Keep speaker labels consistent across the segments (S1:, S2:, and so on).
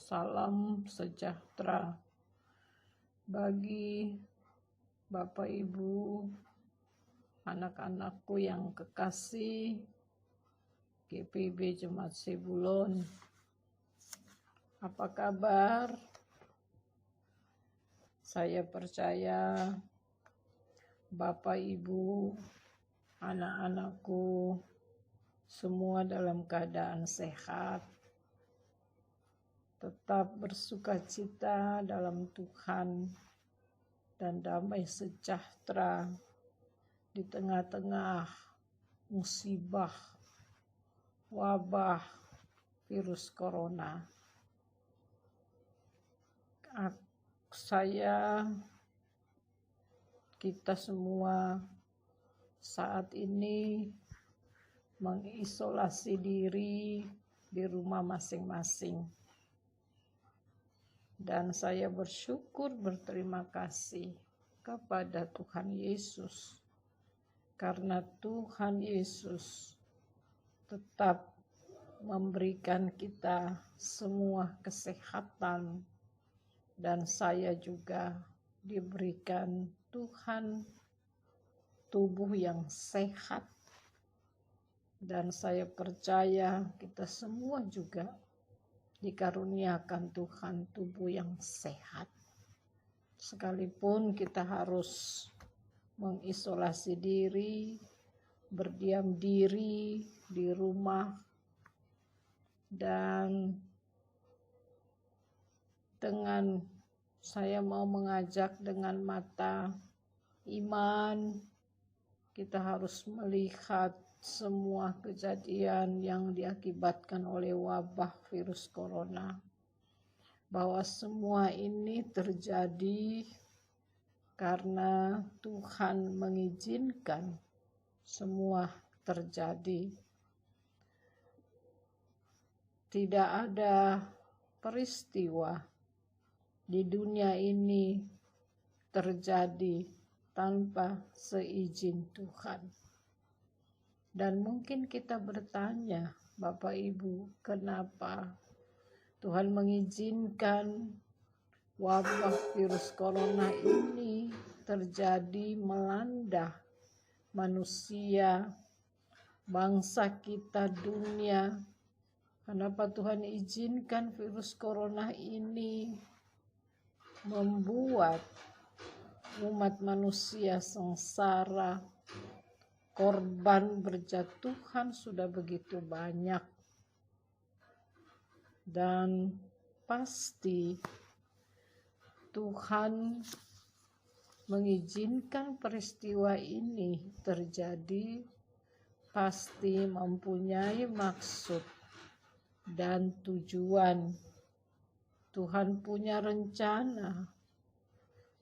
S1: Salam sejahtera bagi Bapak Ibu, anak-anakku yang kekasih, GPIB Jemaat Sibulon. Apa kabar? Saya percaya Bapak Ibu, anak-anakku semua dalam keadaan sehat, tetap bersukacita dalam Tuhan, dan damai sejahtera di tengah-tengah musibah wabah virus corona. Kita semua saat ini mengisolasi diri di rumah masing-masing. Dan saya berterima kasih kepada Tuhan Yesus, karena Tuhan Yesus tetap memberikan kita semua kesehatan, dan saya juga diberikan Tuhan tubuh yang sehat, dan saya percaya kita semua juga dikaruniakan Tuhan tubuh yang sehat. Sekalipun kita harus mengisolasi diri, berdiam diri di rumah, dan saya mau mengajak dengan mata iman, kita harus melihat semua kejadian yang diakibatkan oleh wabah virus corona, bahwa semua ini terjadi karena Tuhan mengizinkan semua terjadi. Tidak ada peristiwa di dunia ini terjadi tanpa seizin Tuhan. Dan mungkin kita bertanya, Bapak Ibu, kenapa Tuhan mengizinkan wabah virus corona ini terjadi melanda manusia, bangsa kita, dunia? Kenapa Tuhan izinkan virus corona ini membuat umat manusia sengsara? Korban berjatuhan sudah begitu banyak, dan pasti Tuhan mengizinkan peristiwa ini terjadi, pasti mempunyai maksud dan tujuan. Tuhan punya rencana,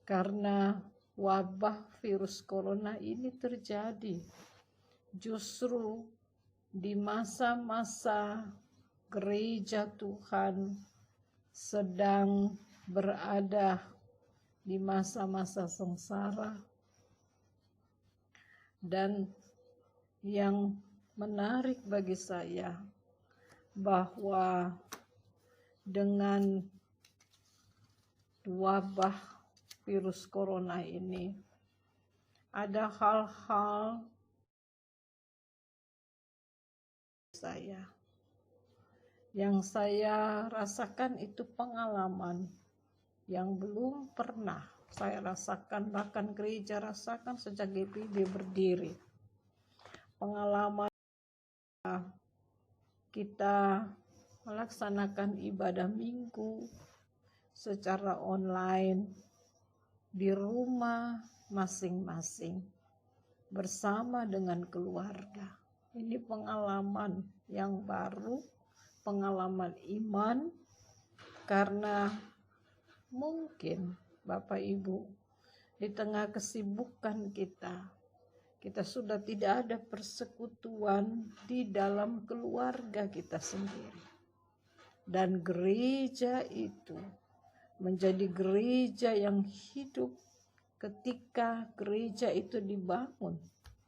S1: karena wabah virus corona ini terjadi justru di masa-masa gereja Tuhan sedang berada di masa-masa sengsara. Dan yang menarik bagi saya, bahwa dengan wabah virus corona ini ada hal-hal yang saya rasakan, itu pengalaman yang belum pernah saya rasakan, bahkan gereja rasakan sejak GPIB berdiri. Pengalaman kita melaksanakan ibadah minggu secara online di rumah masing-masing bersama dengan keluarga. Ini pengalaman yang baru, pengalaman iman, karena mungkin Bapak Ibu, di tengah kesibukan kita sudah tidak ada persekutuan di dalam keluarga kita sendiri. Dan gereja itu menjadi gereja yang hidup ketika gereja itu dibangun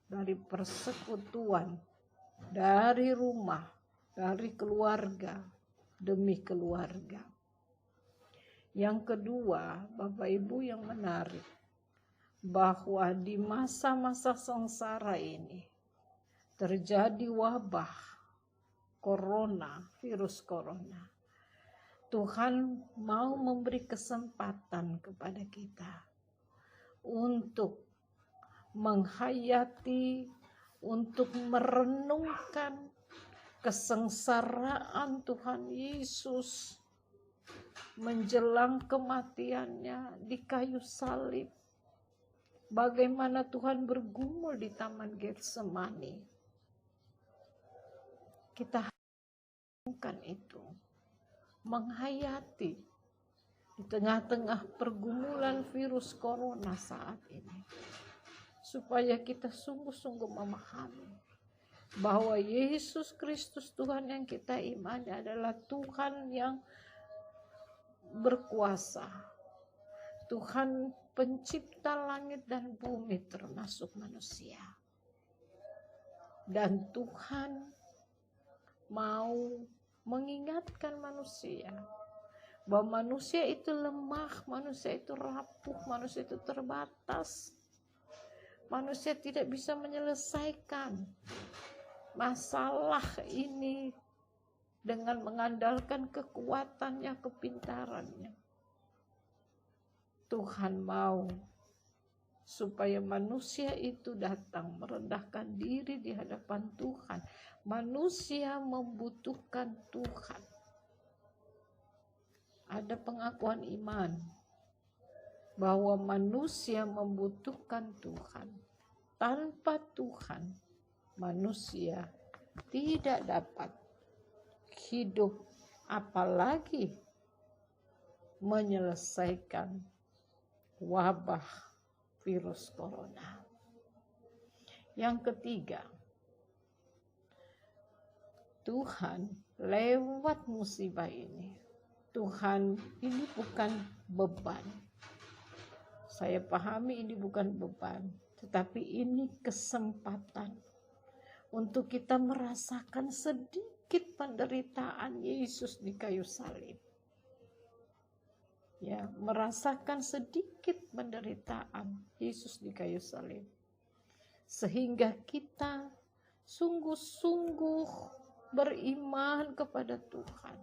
S1: dari persekutuan, dari rumah, dari keluarga demi keluarga. Yang kedua, Bapak Ibu, yang menarik, bahwa di masa-masa sengsara ini terjadi wabah corona, virus corona. Tuhan mau memberi kesempatan kepada kita untuk menghayati, untuk merenungkan kesengsaraan Tuhan Yesus menjelang kematiannya di kayu salib. Bagaimana Tuhan bergumul di Taman Getsemani. Kita renungkan itu, menghayati di tengah-tengah pergumulan virus corona saat ini, supaya kita sungguh-sungguh memahami bahwa Yesus Kristus Tuhan yang kita imani adalah Tuhan yang berkuasa, Tuhan pencipta langit dan bumi termasuk manusia. Dan Tuhan mau mengingatkan manusia bahwa manusia itu lemah, manusia itu rapuh, manusia itu terbatas. Manusia tidak bisa menyelesaikan masalah ini dengan mengandalkan kekuatannya, kepintarannya. Tuhan mau supaya manusia itu datang merendahkan diri di hadapan Tuhan. Manusia membutuhkan Tuhan. Ada pengakuan iman bahwa manusia membutuhkan Tuhan. Tanpa Tuhan, manusia tidak dapat hidup, apalagi menyelesaikan wabah virus corona. Yang ketiga, Tuhan lewat musibah ini, Tuhan ini bukan beban. Saya pahami ini bukan beban, tetapi ini kesempatan untuk kita merasakan sedikit penderitaan Yesus di kayu salib. Ya, merasakan sedikit penderitaan Yesus di kayu salib. Sehingga kita sungguh-sungguh beriman kepada Tuhan.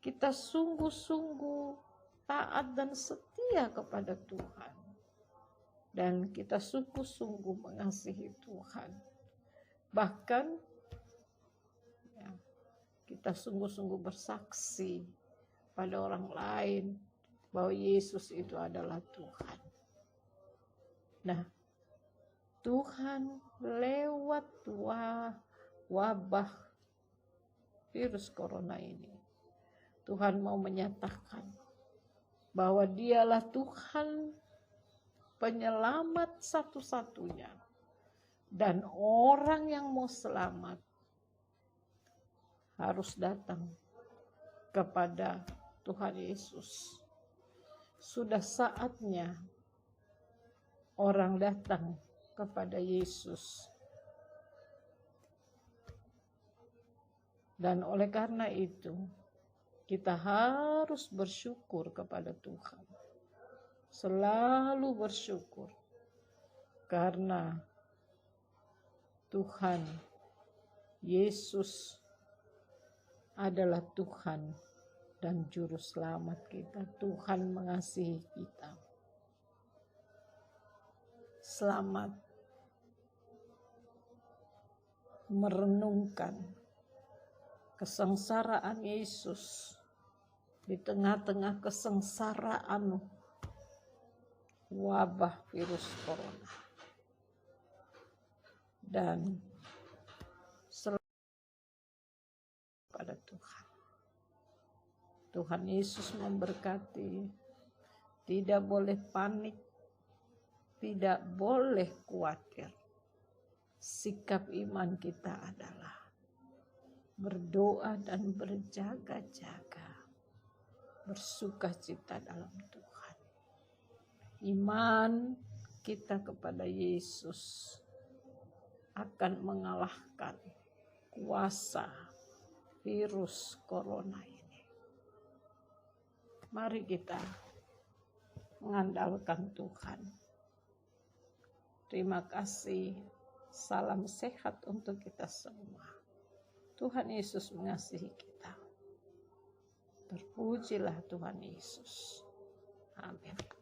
S1: Kita sungguh-sungguh taat dan setia kepada Tuhan. Dan kita sungguh-sungguh mengasihi Tuhan. Bahkan ya, kita sungguh-sungguh bersaksi pada orang lain bahwa Yesus itu adalah Tuhan. Nah, Tuhan lewat wabah virus corona ini, Tuhan mau menyatakan bahwa Dialah Tuhan penyelamat satu-satunya, dan orang yang mau selamat harus datang kepada Tuhan Yesus. Sudah saatnya orang datang kepada Yesus. Dan oleh karena itu, kita harus bersyukur kepada Tuhan. Selalu bersyukur. Karena Tuhan Yesus adalah Tuhan dan juru selamat kita. Tuhan mengasihi kita. Selamat merenungkan kesengsaraan Yesus di tengah-tengah kesengsaraan wabah virus corona. Dan selalu pada Tuhan. Tuhan Yesus memberkati. Tidak boleh panik, tidak boleh khawatir. Sikap iman kita adalah berdoa dan berjaga-jaga, bersukacita dalam Tuhan. Iman kita kepada Yesus akan mengalahkan kuasa virus corona ini. Mari kita mengandalkan Tuhan. Terima kasih. Salam sehat untuk kita semua. Tuhan Yesus mengasihi kita. Terpujilah Tuhan Yesus. Amin.